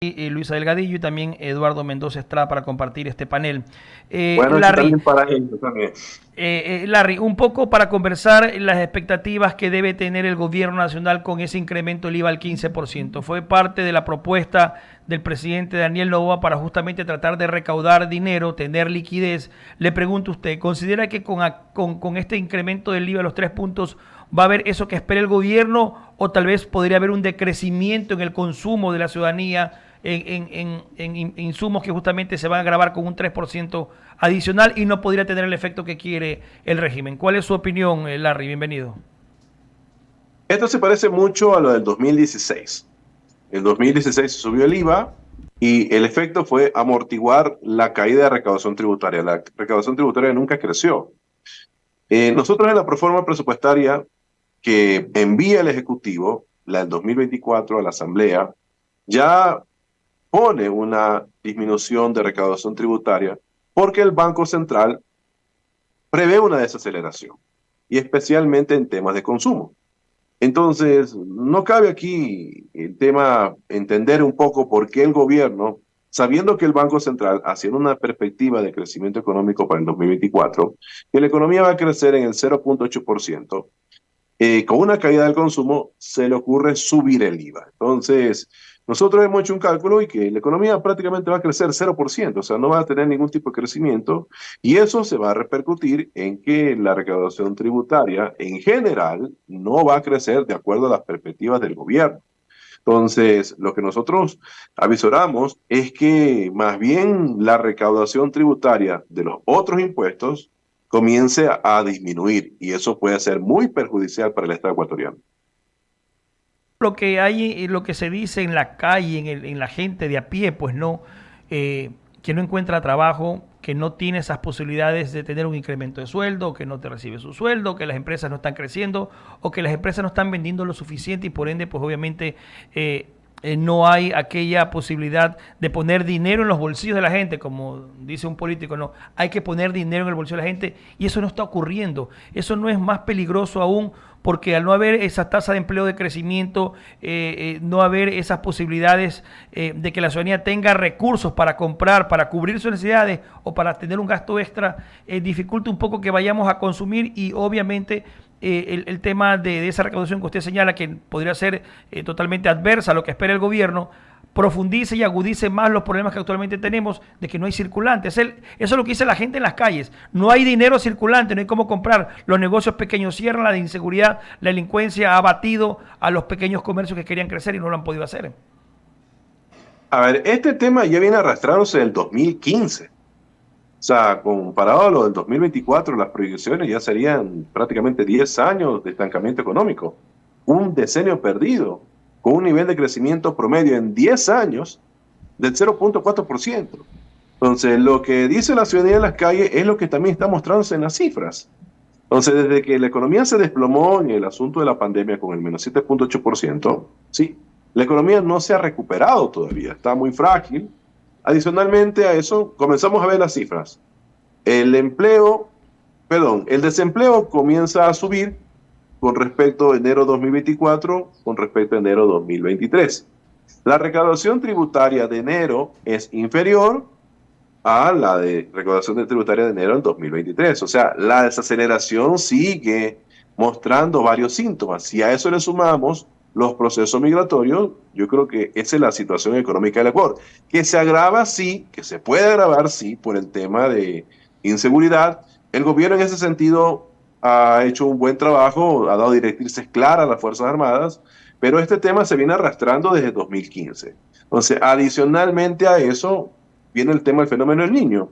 Luisa Delgadillo y también Eduardo Mendoza Estrada para compartir este panel. Buenas noches Larry, también para ellos también. Larry, un poco para conversar las expectativas que debe tener el gobierno nacional con ese incremento del IVA al 15%. Fue parte de la propuesta del presidente Daniel Noboa para justamente tratar de recaudar dinero, tener liquidez. Le pregunto a usted, ¿considera que con este incremento del IVA a los 3 puntos va a haber eso que espera el gobierno o tal vez podría haber un decrecimiento en el consumo de la ciudadanía en insumos que justamente se van a grabar con un 3% adicional y no podría tener el efecto que quiere el régimen? ¿Cuál es su opinión, Larry? Bienvenido. Esto se parece mucho a lo del 2016. En 2016 se subió el IVA y el efecto fue amortiguar la caída de recaudación tributaria. La recaudación tributaria nunca creció. Nosotros en la proforma presupuestaria que envía el Ejecutivo, la del 2024 a la Asamblea, ya pone una disminución de recaudación tributaria porque el Banco Central prevé una desaceleración y especialmente en temas de consumo. Entonces, no cabe aquí el tema entender un poco por qué el gobierno, sabiendo que el Banco Central, haciendo una perspectiva de crecimiento económico para el 2024, que la economía va a crecer en el 0,8%, con una caída del consumo, se le ocurre subir el IVA. Entonces, nosotros hemos hecho un cálculo y que la economía prácticamente va a crecer 0%, o sea, no va a tener ningún tipo de crecimiento y eso se va a repercutir en que la recaudación tributaria en general no va a crecer de acuerdo a las perspectivas del gobierno. Entonces, lo que nosotros avisoramos es que más bien la recaudación tributaria de los otros impuestos comience a disminuir y eso puede ser muy perjudicial para el Estado ecuatoriano. Lo que hay, lo que se dice en la calle, en la gente de a pie, pues no, que no encuentra trabajo, que no tiene esas posibilidades de tener un incremento de sueldo, que no te recibe su sueldo, que las empresas no están creciendo o que las empresas no están vendiendo lo suficiente y por ende, pues obviamente no hay aquella posibilidad de poner dinero en los bolsillos de la gente, como dice un político, no, hay que poner dinero en el bolsillo de la gente y eso no está ocurriendo. Eso no es más peligroso aún porque al no haber esa tasa de empleo de crecimiento, no haber esas posibilidades de que la ciudadanía tenga recursos para comprar, para cubrir sus necesidades o para tener un gasto extra, dificulta un poco que vayamos a consumir y obviamente el tema de esa recaudación que usted señala que podría ser totalmente adversa a lo que espera el gobierno, profundice y agudice más los problemas que actualmente tenemos de que no hay circulante. Eso es lo que dice la gente en las calles. No hay dinero circulante, no hay cómo comprar. Los negocios pequeños cierran, la inseguridad, la delincuencia ha abatido a los pequeños comercios que querían crecer y no lo han podido hacer. A ver, este tema ya viene arrastrándose del 2015. O sea, comparado a lo del 2024, las proyecciones ya serían prácticamente 10 años de estancamiento económico. Un decenio perdido, con un nivel de crecimiento promedio en 10 años del 0,4%. Entonces, lo que dice la ciudadanía en las calles es lo que también está mostrándose en las cifras. Entonces, desde que la economía se desplomó en el asunto de la pandemia con el menos 7,8%, sí, la economía no se ha recuperado todavía, está muy frágil. Adicionalmente a eso, comenzamos a ver las cifras. El empleo, perdón, el desempleo comienza a subir con respecto a enero 2024, con respecto a enero 2023. La recaudación tributaria de enero es inferior a la de recaudación de tributaria de enero del 2023. O sea, la desaceleración sigue mostrando varios síntomas. Si a eso le sumamos los procesos migratorios, yo creo que esa es la situación económica del Ecuador, que se agrava, sí, que se puede agravar, sí, por el tema de inseguridad. El gobierno en ese sentido ha hecho un buen trabajo, ha dado directrices claras a las Fuerzas Armadas, pero este tema se viene arrastrando desde 2015. Entonces, adicionalmente a eso, viene el tema del fenómeno del niño,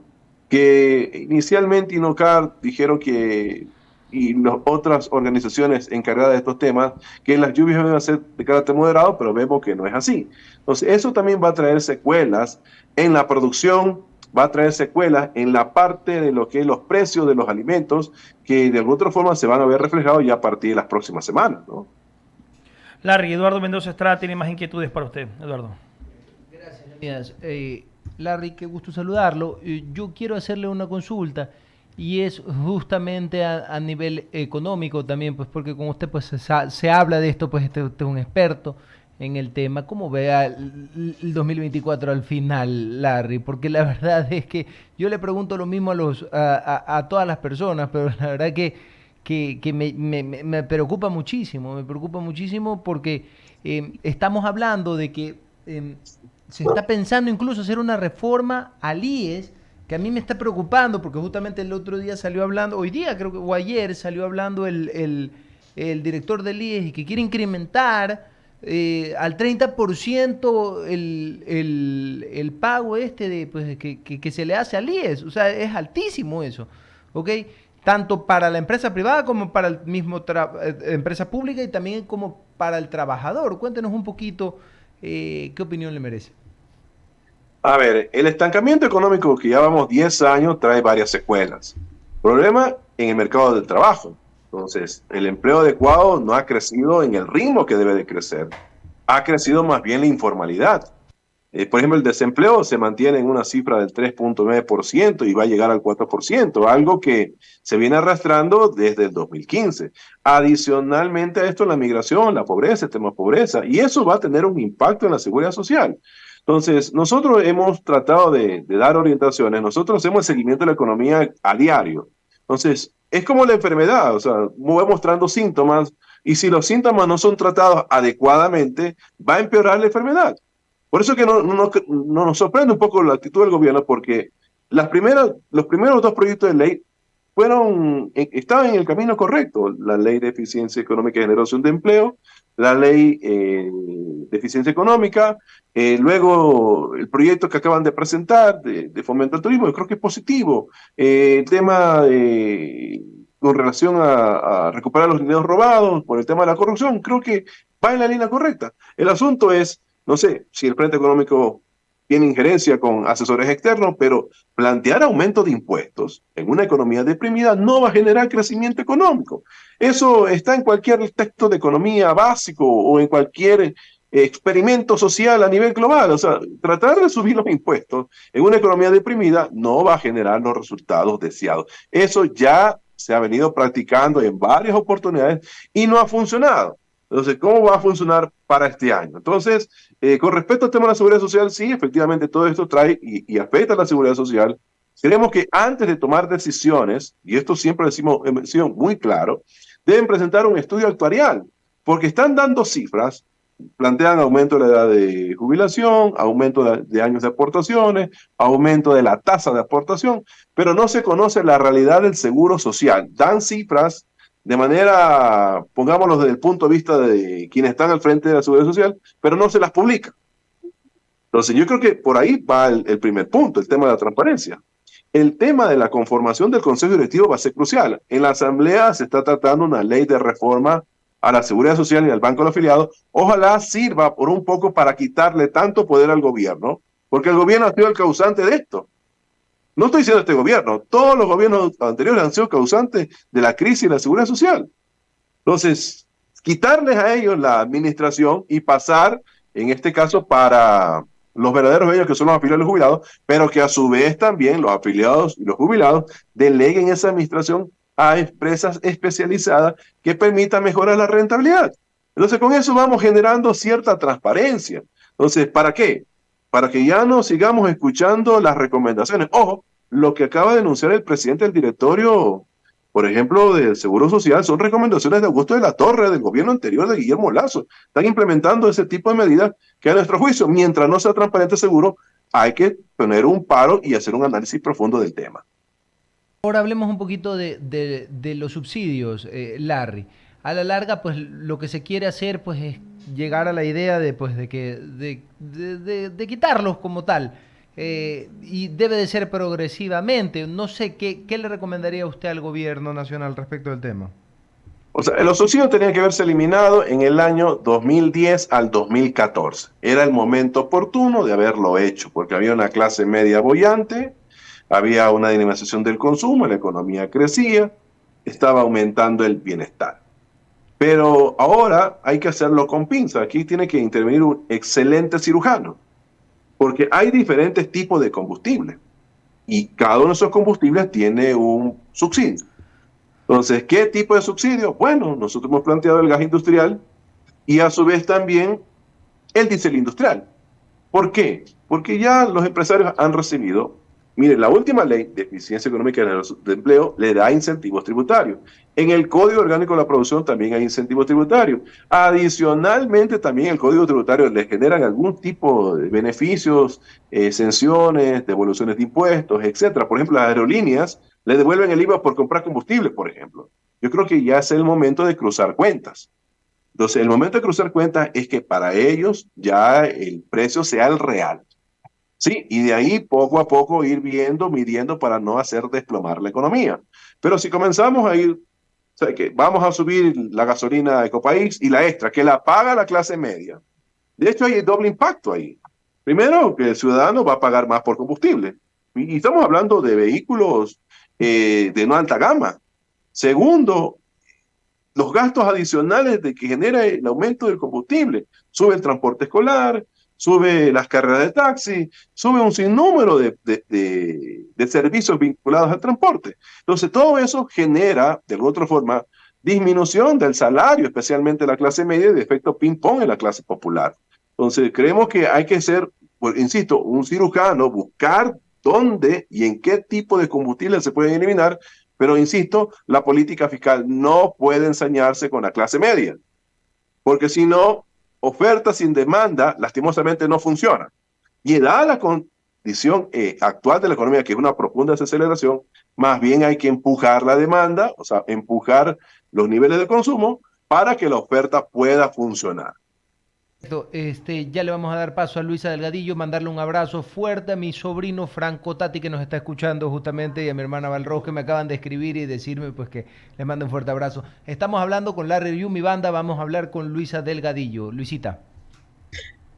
que inicialmente INOCAR dijeron que, y las otras organizaciones encargadas de estos temas, que las lluvias van a ser de carácter moderado, pero vemos que no es así. Entonces, eso también va a traer secuelas en la producción, va a traer secuelas en la parte de lo que es los precios de los alimentos, que de alguna otra forma se van a ver reflejados ya a partir de las próximas semanas, ¿no? Larry, Eduardo Mendoza Estrada tiene más inquietudes para usted. Eduardo. Gracias. Larry, qué gusto saludarlo. Yo quiero hacerle una consulta y es justamente a nivel económico también, pues porque como usted pues se habla de esto, pues usted es un experto en el tema. ¿Cómo vea el 2024 al final, Larry? Porque la verdad es que yo le pregunto lo mismo a todas las personas, pero la verdad que me preocupa muchísimo porque estamos hablando de que se está pensando incluso hacer una reforma al IES que a mí me está preocupando porque justamente el otro día salió hablando, hoy día creo que, o ayer salió hablando el director del IES y que quiere incrementar al 30% el pago este de, pues, que se le hace al IES. O sea, es altísimo eso, ¿ok? Tanto para la empresa privada como para el mismo empresa pública y también como para el trabajador. Cuéntenos un poquito qué opinión le merece. A ver, el estancamiento económico que llevamos 10 años trae varias secuelas. Problema en el mercado del trabajo. Entonces, el empleo adecuado no ha crecido en el ritmo que debe de crecer. Ha crecido más bien la informalidad. Por ejemplo, el desempleo se mantiene en una cifra del 3,9% y va a llegar al 4%, algo que se viene arrastrando desde el 2015. Adicionalmente a esto, la migración, la pobreza, el tema de pobreza, y eso va a tener un impacto en la seguridad social. Entonces, nosotros hemos tratado de dar orientaciones, nosotros hacemos el seguimiento de la economía a diario. Entonces, es como la enfermedad, o sea, va mostrando síntomas, y si los síntomas no son tratados adecuadamente, va a empeorar la enfermedad. Por eso que no nos sorprende un poco la actitud del gobierno, porque los primeros dos proyectos de ley estaban en el camino correcto. La ley de eficiencia económica y generación de empleo, la ley de eficiencia económica, luego el proyecto que acaban de presentar de fomento al turismo, yo creo que es positivo. El tema con relación a recuperar los dineros robados por el tema de la corrupción, creo que va en la línea correcta. El asunto es, no sé si el Frente Económico tiene injerencia con asesores externos, pero plantear aumento de impuestos en una economía deprimida no va a generar crecimiento económico. Eso está en cualquier texto de economía básico o en cualquier experimento social a nivel global. O sea, tratar de subir los impuestos en una economía deprimida no va a generar los resultados deseados. Eso ya se ha venido practicando en varias oportunidades y no ha funcionado. Entonces, ¿cómo va a funcionar para este año? Entonces, con respecto al tema de la seguridad social, sí, efectivamente todo esto trae y afecta a la seguridad social. Creemos que antes de tomar decisiones, y esto siempre decimos, hemos sido muy claro, deben presentar un estudio actuarial, porque están dando cifras, plantean aumento de la edad de jubilación, aumento de años de aportaciones, aumento de la tasa de aportación, pero no se conoce la realidad del seguro social. Dan cifras de manera, pongámoslo desde el punto de vista de quienes están al frente de la seguridad social, pero no se las publica. Entonces, yo creo que por ahí va el primer punto, el tema de la transparencia. El tema de la conformación del Consejo Directivo va a ser crucial. En la Asamblea se está tratando una ley de reforma a la Seguridad Social y al Banco de los Afiliados. Ojalá sirva por un poco para quitarle tanto poder al gobierno, porque el gobierno ha sido el causante de esto. No estoy diciendo este gobierno, todos los gobiernos anteriores han sido causantes de la crisis de la seguridad social. Entonces, quitarles a ellos la administración y pasar, en este caso, para los verdaderos ellos que son los afiliados y los jubilados, pero que a su vez también los afiliados y los jubilados deleguen esa administración a empresas especializadas que permitan mejorar la rentabilidad. Entonces, con eso vamos generando cierta transparencia. Entonces, ¿para qué? Para que ya no sigamos escuchando las recomendaciones. Ojo, lo que acaba de denunciar el presidente del directorio, por ejemplo, del Seguro Social, son recomendaciones de Augusto de la Torre, del gobierno anterior de Guillermo Lazo. Están implementando ese tipo de medidas que a nuestro juicio, mientras no sea transparente seguro, hay que poner un paro y hacer un análisis profundo del tema. Ahora hablemos un poquito de los subsidios, Larry. A la larga, pues lo que se quiere hacer, pues, es llegar a la idea de, pues, de quitarlos como tal. Y debe de ser progresivamente. No sé, ¿qué le recomendaría usted al gobierno nacional respecto del tema? O sea, los subsidios tenían que haberse eliminado en el año 2010 al 2014. Era el momento oportuno de haberlo hecho, porque había una clase media boyante, había una dinamización del consumo, la economía crecía, estaba aumentando el bienestar. Pero ahora hay que hacerlo con pinza. Aquí tiene que intervenir un excelente cirujano, porque hay diferentes tipos de combustible y cada uno de esos combustibles tiene un subsidio. Entonces, ¿qué tipo de subsidio? Bueno, nosotros hemos planteado el gas industrial y a su vez también el diésel industrial. ¿Por qué? Porque ya los empresarios han recibido, miren, la última ley de eficiencia económica de empleo le da incentivos tributarios. En el Código Orgánico de la Producción también hay incentivos tributarios. Adicionalmente, también el Código Tributario le generan algún tipo de beneficios, exenciones, devoluciones de impuestos, etcétera. Por ejemplo, las aerolíneas le devuelven el IVA por comprar combustible, por ejemplo. Yo creo que ya es el momento de cruzar cuentas. Entonces, el momento de cruzar cuentas es que para ellos ya el precio sea el real. Sí, y de ahí poco a poco ir viendo, midiendo para no hacer desplomar la economía. Pero si comenzamos a ir, o sea, que vamos a subir la gasolina Ecopaís y la extra, que la paga la clase media. De hecho, hay doble impacto ahí. Primero, que el ciudadano va a pagar más por combustible. Y estamos hablando de vehículos de no alta gama. Segundo, los gastos adicionales de que genera el aumento del combustible. Sube el transporte escolar, sube las carreras de taxi, sube un sinnúmero de servicios vinculados al transporte. Entonces, todo eso genera, de alguna otra forma, disminución del salario, especialmente de la clase media, y de efecto ping-pong en la clase popular. Entonces, creemos que hay que ser, pues, insisto, un cirujano, buscar dónde y en qué tipo de combustible se pueden eliminar, pero insisto, la política fiscal no puede ensañarse con la clase media, porque si no, oferta sin demanda, lastimosamente no funciona. Y dada la condición actual de la economía, que es una profunda desaceleración, más bien hay que empujar la demanda, o sea, empujar los niveles de consumo para que la oferta pueda funcionar. Ya le vamos a dar paso a Luisa Delgadillo, mandarle un abrazo fuerte a mi sobrino Franco Tati que nos está escuchando justamente y a mi hermana Valros que me acaban de escribir y decirme pues que le mando un fuerte abrazo. Estamos hablando con Larry Review, mi banda, vamos a hablar con Luisa Delgadillo. Luisita.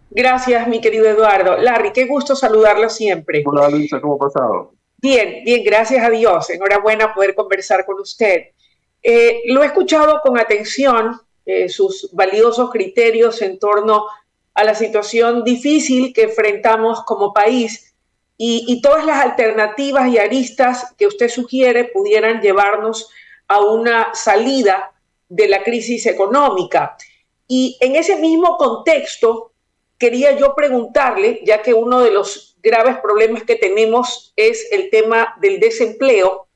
Gracias, mi querido Eduardo. Larry, qué gusto saludarlo siempre. Hola Luisa, ¿cómo ha pasado? Bien, bien, gracias a Dios. Enhorabuena poder conversar con usted. Lo he escuchado con atención, sus valiosos criterios en torno a la situación difícil que enfrentamos como país y todas las alternativas y aristas que usted sugiere pudieran llevarnos a una salida de la crisis económica. Y en ese mismo contexto, quería yo preguntarle, ya que uno de los graves problemas que tenemos es el tema del desempleo,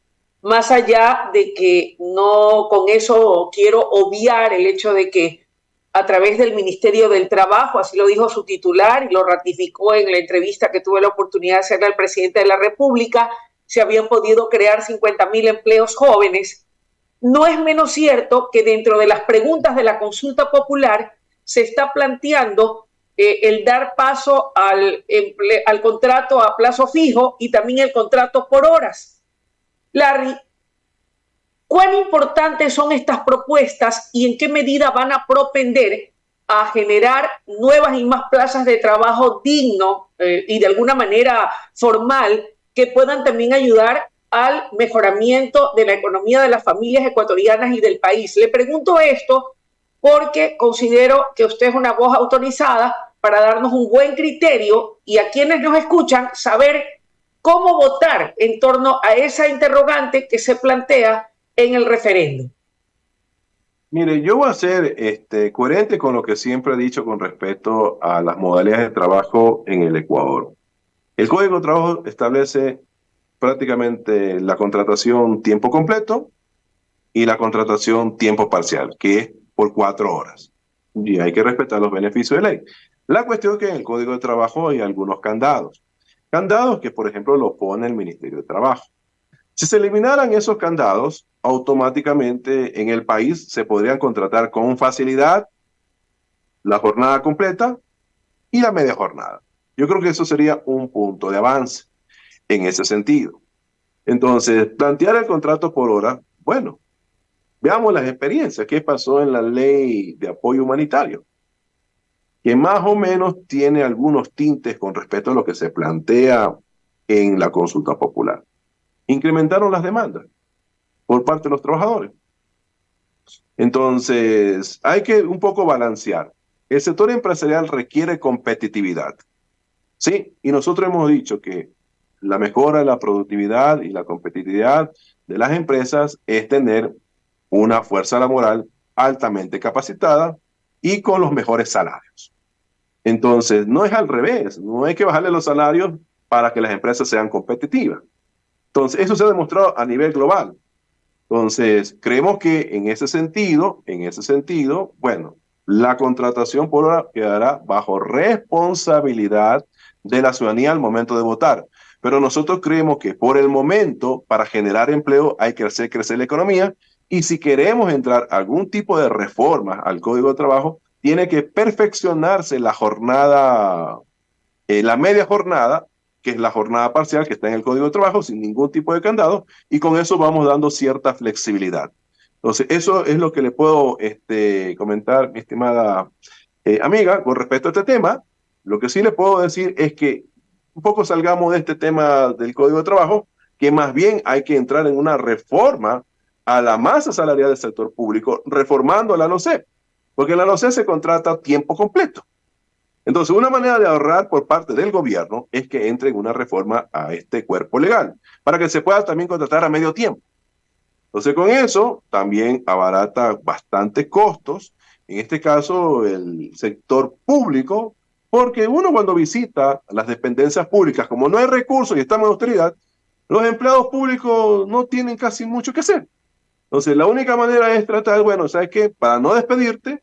más allá de que no con eso quiero obviar el hecho de que a través del Ministerio del Trabajo, así lo dijo su titular y lo ratificó en la entrevista que tuve la oportunidad de hacerle al presidente de la República, se habían podido crear 50,000 empleos jóvenes. No es menos cierto que dentro de las preguntas de la consulta popular se está planteando el dar paso al contrato a plazo fijo y también el contrato por horas. Larry, ¿cuán importantes son estas propuestas y en qué medida van a propender a generar nuevas y más plazas de trabajo digno y de alguna manera formal que puedan también ayudar al mejoramiento de la economía de las familias ecuatorianas y del país? Le pregunto esto porque considero que usted es una voz autorizada para darnos un buen criterio y a quienes nos escuchan saber cómo votar en torno a esa interrogante que se plantea en el referéndum. Mire, yo voy a ser coherente con lo que siempre he dicho con respecto a las modalidades de trabajo en el Ecuador. El Código de Trabajo establece prácticamente la contratación tiempo completo y la contratación tiempo parcial, que es por 4 horas. Y hay que respetar los beneficios de ley. La cuestión es que en el Código de Trabajo hay algunos candados. Candados que, por ejemplo, lo pone el Ministerio de Trabajo. Si se eliminaran esos candados, automáticamente en el país se podrían contratar con facilidad la jornada completa y la media jornada. Yo creo que eso sería un punto de avance en ese sentido. Entonces, plantear el contrato por hora, bueno, veamos las experiencias. ¿Qué pasó en la ley de apoyo humanitario? Que más o menos tiene algunos tintes con respecto a lo que se plantea en la consulta popular. Incrementaron las demandas por parte de los trabajadores. Entonces, hay que un poco balancear. El sector empresarial requiere competitividad, ¿sí? Y nosotros hemos dicho que la mejora de la productividad y la competitividad de las empresas es tener una fuerza laboral altamente capacitada y con los mejores salarios. Entonces, no es al revés, no hay que bajarle los salarios para que las empresas sean competitivas. Entonces, eso se ha demostrado a nivel global. Entonces, creemos que en ese sentido, bueno, la contratación por hora quedará bajo responsabilidad de la ciudadanía al momento de votar. Pero nosotros creemos que por el momento, para generar empleo, hay que hacer crecer la economía y si queremos entrar a algún tipo de reforma al Código de Trabajo, tiene que perfeccionarse la jornada, la media jornada, que es la jornada parcial que está en el Código de Trabajo sin ningún tipo de candado, y con eso vamos dando cierta flexibilidad. Entonces, eso es lo que le puedo comentar, mi estimada amiga, con respecto a este tema. Lo que sí le puedo decir es que un poco salgamos de este tema del Código de Trabajo, que más bien hay que entrar en una reforma a la masa salarial del sector público, reformando la LOCEP, porque la LOCEP se contrata a tiempo completo. Entonces, una manera de ahorrar por parte del gobierno es que entre en una reforma a este cuerpo legal, para que se pueda también contratar a medio tiempo. Entonces, con eso también abarata bastantes costos, en este caso el sector público, porque uno cuando visita las dependencias públicas, como no hay recursos y estamos en austeridad, los empleados públicos no tienen casi mucho que hacer. Entonces, la única manera es tratar, bueno, ¿sabes qué? Para no despedirte,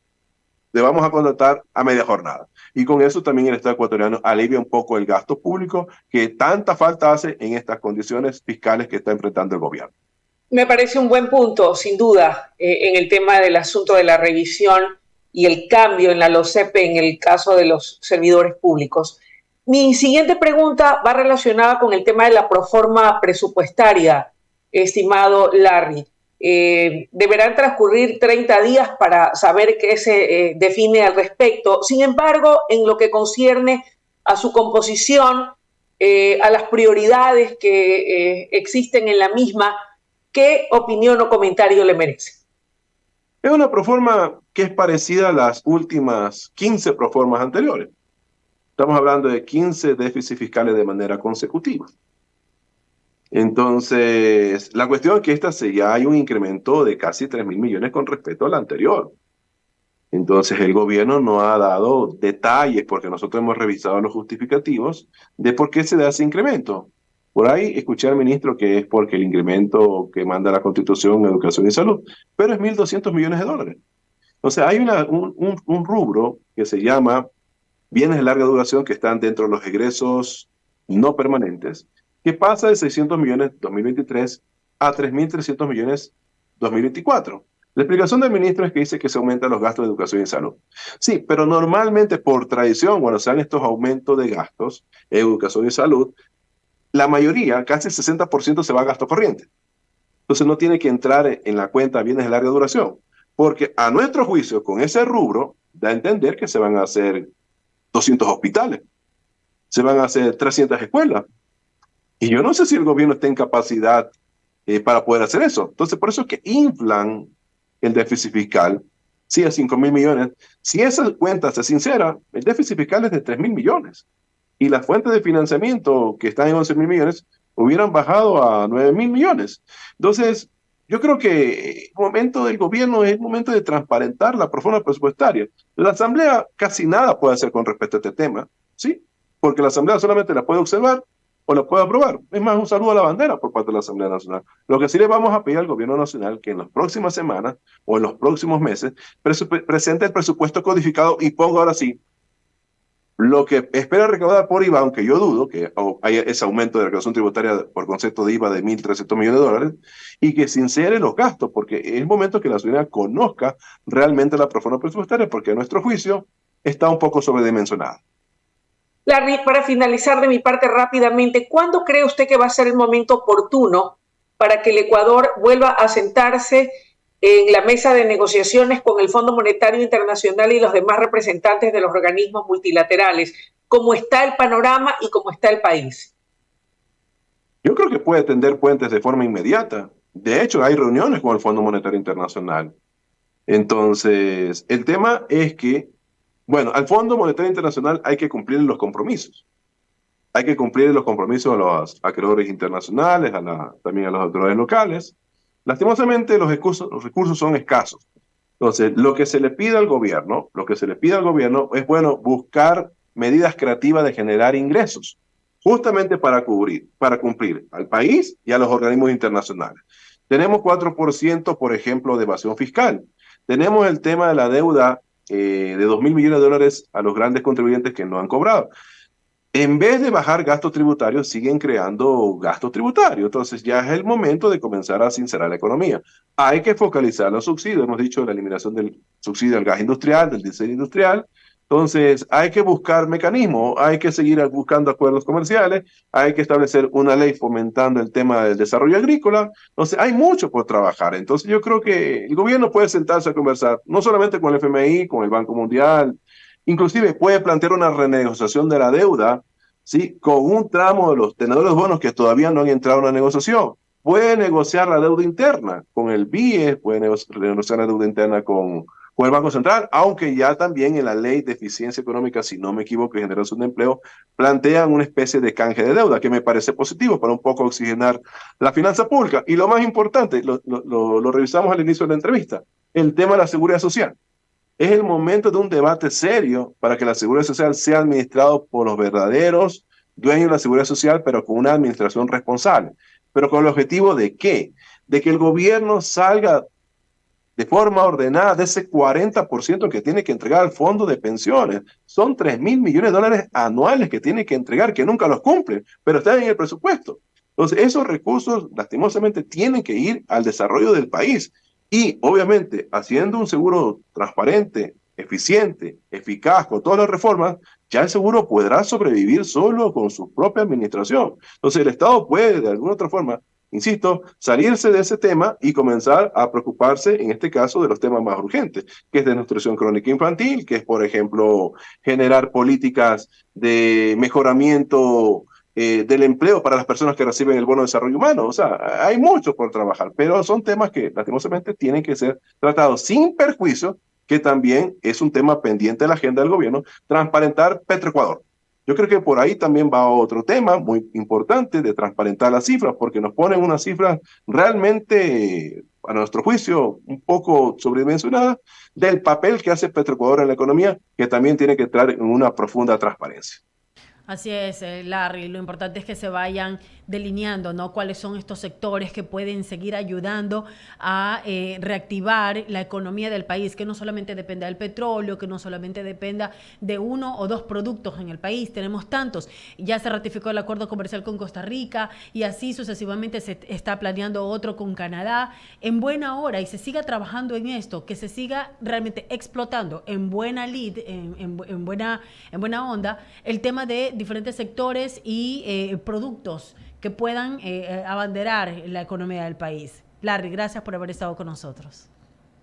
le vamos a contratar a media jornada. Y con eso también el Estado ecuatoriano alivia un poco el gasto público que tanta falta hace en estas condiciones fiscales que está enfrentando el gobierno. Me parece un buen punto, sin duda, en el tema del asunto de la revisión y el cambio en la LOCEP en el caso de los servidores públicos. Mi siguiente pregunta va relacionada con el tema de la proforma presupuestaria, estimado Larry. Deberán transcurrir 30 días para saber qué se define al respecto. Sin embargo, en lo que concierne a su composición, a las prioridades que existen en la misma, ¿qué opinión o comentario le merece? Es una proforma que es parecida a las últimas 15 proformas anteriores. Estamos hablando de 15 déficits fiscales de manera consecutiva. Entonces, la cuestión es que ya hay un incremento de casi 3.000 millones con respecto a la anterior. Entonces, el gobierno no ha dado detalles, porque nosotros hemos revisado los justificativos de por qué se da ese incremento. Por ahí escuché al ministro que es porque el incremento que manda la Constitución, Educación y Salud, pero es 1.200 millones de dólares. Entonces, hay un rubro que se llama bienes de larga duración que están dentro de los egresos no permanentes, que pasa de 600 millones 2023 a 3.300 millones 2024. La explicación del ministro es que dice que se aumentan los gastos de educación y salud. Sí, pero normalmente por tradición, cuando se dan estos aumentos de gastos, educación y salud, la mayoría, casi el 60% se va a gasto corriente. Entonces no tiene que entrar en la cuenta bienes de larga duración, porque a nuestro juicio, con ese rubro, da a entender que se van a hacer 200 hospitales, se van a hacer 300 escuelas. Y yo no sé si el gobierno está en capacidad para poder hacer eso. Entonces, por eso es que inflan el déficit fiscal, sí, a 5.000 millones. Si esa cuenta se sincera, el déficit fiscal es de 3.000 millones. Y las fuentes de financiamiento que están en 11.000 millones hubieran bajado a 9.000 millones. Entonces, yo creo que el momento del gobierno es el momento de transparentar la proforma presupuestaria. La Asamblea casi nada puede hacer con respecto a este tema, ¿sí? Porque la Asamblea solamente la puede observar o la puede aprobar. Es más, un saludo a la bandera por parte de la Asamblea Nacional. Lo que sí le vamos a pedir al gobierno nacional que en las próximas semanas o en los próximos meses presente el presupuesto codificado y ponga ahora sí lo que espera recaudar por IVA, aunque yo dudo que haya ese aumento de recaudación tributaria por concepto de IVA de 1.300 millones de dólares, y que sincere los gastos, porque es el momento que la ciudadanía conozca realmente la proforma presupuestaria, porque a nuestro juicio está un poco sobredimensionada. Larry, para finalizar de mi parte rápidamente, ¿cuándo cree usted que va a ser el momento oportuno para que el Ecuador vuelva a sentarse en la mesa de negociaciones con el Fondo Monetario Internacional y los demás representantes de los organismos multilaterales? ¿Cómo está el panorama y cómo está el país? Yo creo que puede tender puentes de forma inmediata. De hecho, hay reuniones con el Fondo Monetario Internacional. Entonces, el tema es que, bueno, al Fondo Monetario Internacional hay que cumplir los compromisos. Hay que cumplir los compromisos a los acreedores internacionales, también a las autoridades locales. Lastimosamente, los recursos son escasos. Entonces, lo que se le pide al gobierno es, bueno, buscar medidas creativas de generar ingresos, justamente para cumplir al país y a los organismos internacionales. Tenemos 4%, por ejemplo, de evasión fiscal. Tenemos el tema de la deuda de 2.000 millones de dólares a los grandes contribuyentes que no han cobrado. En vez de bajar gastos tributarios, siguen creando gastos tributarios. Entonces ya es el momento de comenzar a sincerar la economía. Hay que focalizar los subsidios. Hemos dicho la eliminación del subsidio al gas industrial, del diésel industrial. Entonces hay que buscar mecanismos, hay que seguir buscando acuerdos comerciales, hay que establecer una ley fomentando el tema del desarrollo agrícola. Entonces hay mucho por trabajar. Entonces yo creo que el gobierno puede sentarse a conversar, no solamente con el FMI, con el Banco Mundial, inclusive puede plantear una renegociación de la deuda, ¿sí? Con un tramo de los tenedores bonos que todavía no han entrado en una negociación. Puede negociar la deuda interna con el BIE, puede negociar la deuda interna con el Banco Central, aunque ya también en la ley de eficiencia económica, si no me equivoco, y generación de empleo, plantean una especie de canje de deuda, que me parece positivo para un poco oxigenar la finanza pública. Y lo más importante, lo revisamos al inicio de la entrevista, el tema de la seguridad social. Es el momento de un debate serio para que la seguridad social sea administrado por los verdaderos dueños de la seguridad social, pero con una administración responsable. Pero con el objetivo de ¿qué? De que el gobierno salga de forma ordenada de ese 40% que tiene que entregar al fondo de pensiones. Son 3.000 millones de dólares anuales que tiene que entregar, que nunca los cumple, pero están en el presupuesto. Entonces, esos recursos, lastimosamente, tienen que ir al desarrollo del país. Y, obviamente, haciendo un seguro transparente, eficiente, eficaz, con todas las reformas, ya el seguro podrá sobrevivir solo con su propia administración. Entonces, el Estado puede, de alguna otra forma, insisto, salirse de ese tema y comenzar a preocuparse, en este caso, de los temas más urgentes, que es desnutrición crónica infantil, que es, por ejemplo, generar políticas de mejoramiento del empleo para las personas que reciben el bono de desarrollo humano. O sea, hay mucho por trabajar, pero son temas que, lastimosamente, tienen que ser tratados sin perjuicio, que también es un tema pendiente de la agenda del gobierno, transparentar Petroecuador. Yo creo que por ahí también va otro tema muy importante de transparentar las cifras, porque nos ponen unas cifras realmente, a nuestro juicio, un poco sobredimensionadas del papel que hace Petroecuador en la economía, que también tiene que entrar en una profunda transparencia. Así es, Larry, lo importante es que se vayan delineando, ¿no? Cuáles son estos sectores que pueden seguir ayudando a reactivar la economía del país, que no solamente dependa del petróleo, que no solamente dependa de uno o dos productos en el país, tenemos tantos. Ya se ratificó el acuerdo comercial con Costa Rica y así sucesivamente se está planeando otro con Canadá en buena hora y se siga trabajando en esto, que se siga realmente explotando en buena lead, en buena onda, el tema de diferentes sectores y productos que puedan abanderar la economía del país. Larry, gracias por haber estado con nosotros.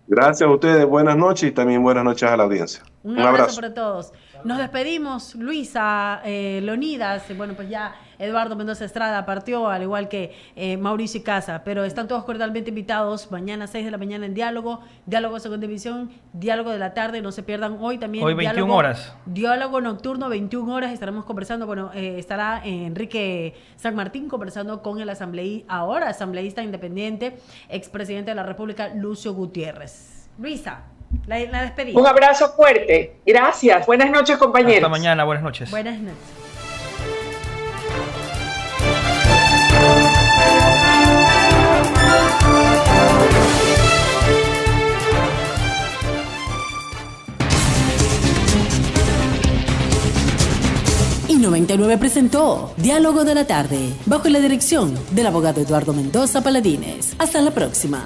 Gracias a ustedes, buenas noches y también buenas noches a la audiencia. Un abrazo para todos. Nos despedimos, Luisa, Leonidas, bueno, pues ya Eduardo Mendoza Estrada partió, al igual que Mauricio Casa, pero están todos cordialmente invitados mañana a 6 de la mañana en Diálogo Segunda División, Diálogo de la tarde, no se pierdan hoy también. Hoy 21 horas. Diálogo nocturno, 21 horas, estaremos conversando, bueno, estará Enrique San Martín conversando con el asambleísta independiente, expresidente de la República, Lucio Gutiérrez. Luisa, la despedida. Un abrazo fuerte. Gracias. Buenas noches, compañeros. Hasta mañana. Buenas noches. Buenas noches. Y 99 presentó Diálogo de la Tarde, bajo la dirección del abogado Eduardo Mendoza Paladines. Hasta la próxima.